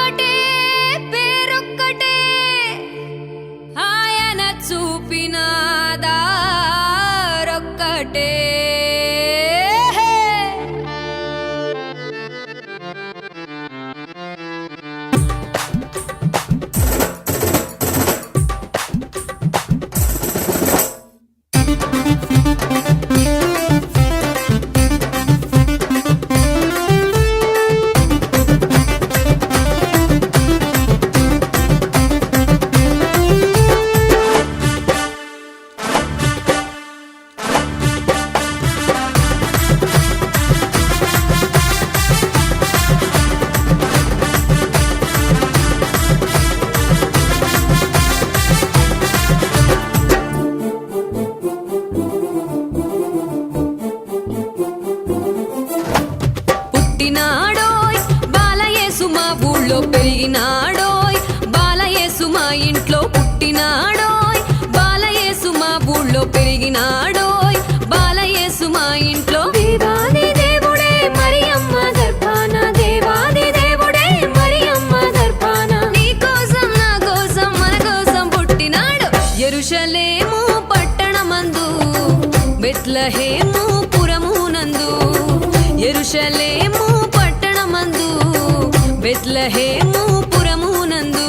ఒక్కటే పేరొక్కటే ఆయన చూపిన దారొక్కటే పుట్టినాడోయ్ బాలయేసు మా ఊళ్ళో పెరిగినాడోయ్ బాలయేసు మా ఇంట్లో పుట్టినాడోయ్ బాలయేసు మా ఊళ్ళో పెరిగినాడోయ్ బాలయేసు మా ఇంట్లో దేవాది దేవుడే మరియమ్మ గర్భాన దేవాది దేవుడే మరియమ్మ గర్భాన నీ కోసం నా కోసం మన కోసం పుట్టినాడు యెరూషలేము పట్టణమందు బెత్లెహేము పురమునందు యెరూషలేము పట్టణమందు బెత్లెహేము పురమునందు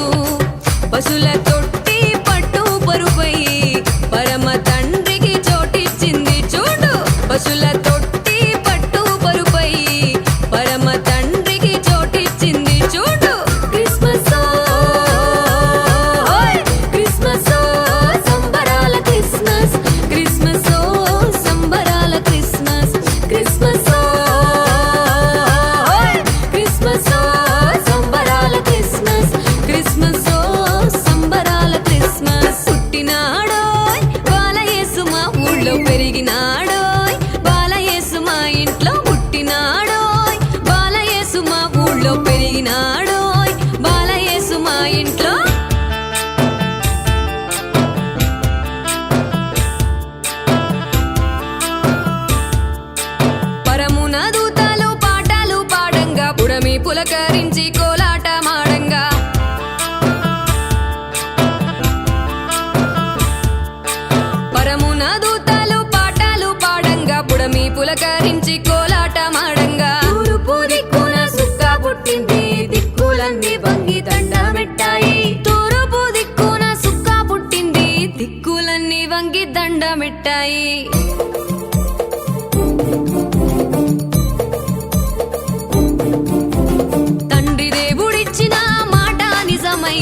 పశుల తొట్టి పట్టు పరుపై పరమ తండ్రికి చోటిచ్చింది చూడు పశుల తొట్టి పట్టు పరుపై పరమ తండ్రికి చోటిచ్చింది చూడు క్రిస్మస్ క్రిస్మస్ సంబరాల క్రిస్మస్ క్రిస్మస్ సంబరాల క్రిస్మస్ క్రిస్మస్ సంబరాల క్రిస్మస్ క్రిస్మస్ సంబరాల క్రిస్మస్ పుట్టినాడోయ్ బాలయేసు మా ఊళ్ళో పెరిగినాడోయ్ బాలయేసు మా ఇంట్లో పుట్టినాడోయ్ బాలయేసు మా ఊళ్ళో పెరిగినాడోయ్ బాలయేసు మా ఇంట్లో పరమున దూతలు పాటలు పాడంగా పుడమి పులకరించి కోలాట మాడంగా పరమున దూతలు పాటలు పాడంగా పుడమి పులకరించి కోలాట మాడంగా తూర్పు దిక్కున సుక్క పుట్టింది దిక్కులన్నీ వంగి దండమెట్టాయి తూర్పు దిక్కున సుక్క పుట్టింది దిక్కులన్నీ వంగి దండమెట్టాయి తండ్రి దేవుడిచ్చిన మాట నిజమై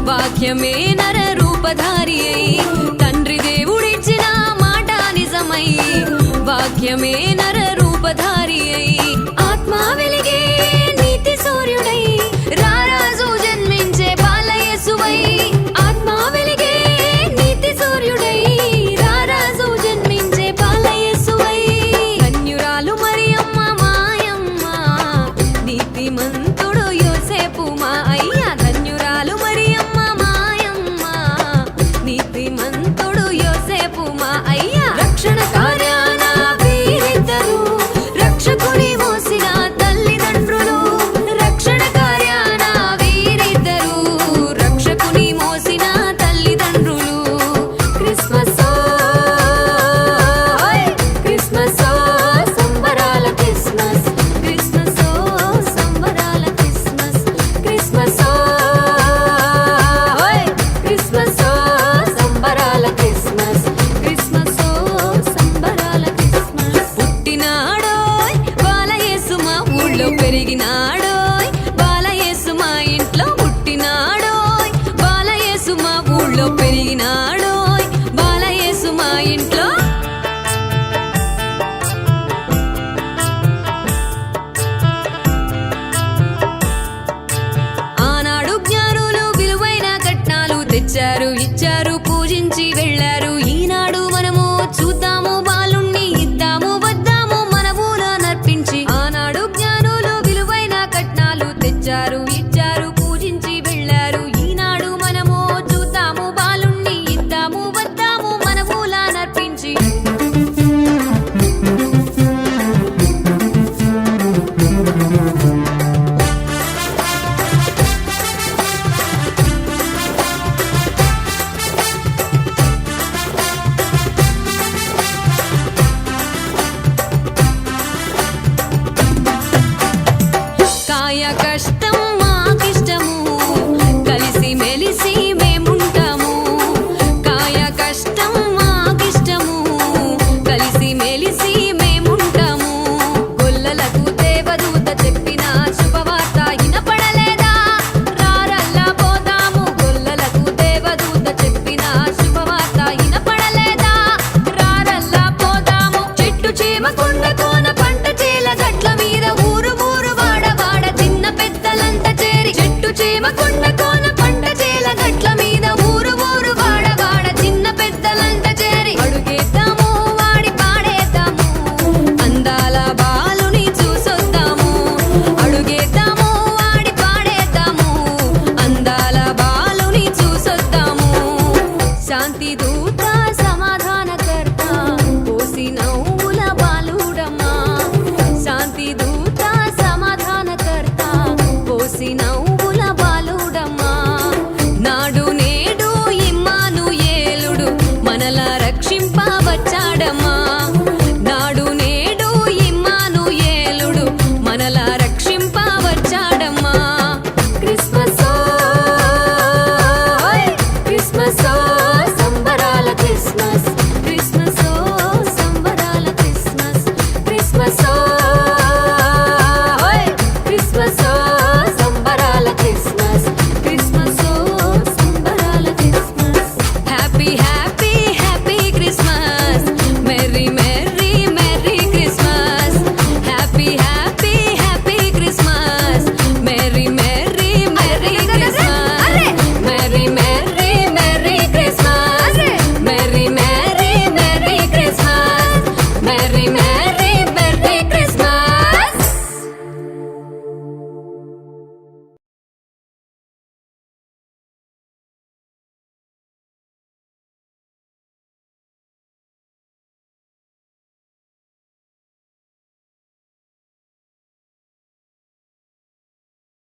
వాక్యమే నర రూపధారి అయి తండ్రి దేవుడిచ్చిన మాట నిజమై వాక్యమే నర రూపధారి అయి ఆత్మ వెలిగే నీతి సూర్యుడై రారాజు జన్మించే బాలయేసువై ఆత్మ వెలిగే నీతి సూర్యుడై రారాజు జన్మించే బాలయేసువై కన్యురాలు మరియమ్మ మాయమ్మ నీతిమంతుడు యోసేపు మా అయ్యా ధన్యురాలు మరియమ్మ మాయమ్మ నీతిమంతుడు యోసేపు మా అయ్యా రక్షణ కార్యాన వీరిద్దరు రక్షకుని మోసిన తల్లిదండ్రులు రక్షణ కార్యాన వీరిద్దరు రక్షకుని మోసిన తల్లిదండ్రులు క్రిస్మస్ క్రిస్మస్ సంబరాల క్రిస్మస్ క్రిస్మస్ సంబరాల క్రిస్మస్ క్రిస్మస్ క్రిస్మస్ సంబరాల క్రిస్మస్ క్రిస్మస్ సంబరాల క్రిస్మస్ పుట్టినాడోయ్ బాలయేసు మా ఊళ్ళో పెరిగినాడోయ్ బాలయేసు మా ఇంట్లో పుట్టినాడోయ్ బాలయేసు మా ఊళ్ళో పెరిగినాడోయ్ బాలయేసు మా ఇంట్లో ఆనాడు జ్ఞానులు విలువైన కట్నాలు తెచ్చారు ఇచ్చారు పూజించి వెళ్ళారు ఈనాడు మనము చూద్దాము బాలుణ్ణి ఇద్దాము వద్దాము మన ఊర నర్పించి ఆనాడు జ్ఞానులు విలువైన కట్నాలు తెచ్చారు ఇచ్చారు పూజించి వెళ్ళారు ఈనాడు మనము చూద్దాము బాలుణ్ణి ఇద్దాము వద్దాము మన ఊల నర్పించి కాయ కష్టం మాకిష్టము కలిసి మెలిసి మేముంటాము కాయ కష్టం మాకిష్టము కలిసి మెలిసి మేముంటాము గొల్లలకు దేవదూత చెప్పిన శుభవార్త వినపడలేదా రారల్లా పోదాము గొల్లలకు దేవదూత చెప్పిన శుభవార్త వినపడలేదా రారల్లా పోదాము చెట్టు చీమ కొండ కోన పంట చేల గట్ల మీద ఊరు ఊరు వాడ వాడ చిన్న పెద్దలంతా చేరి చెట్టు చీమ కొండ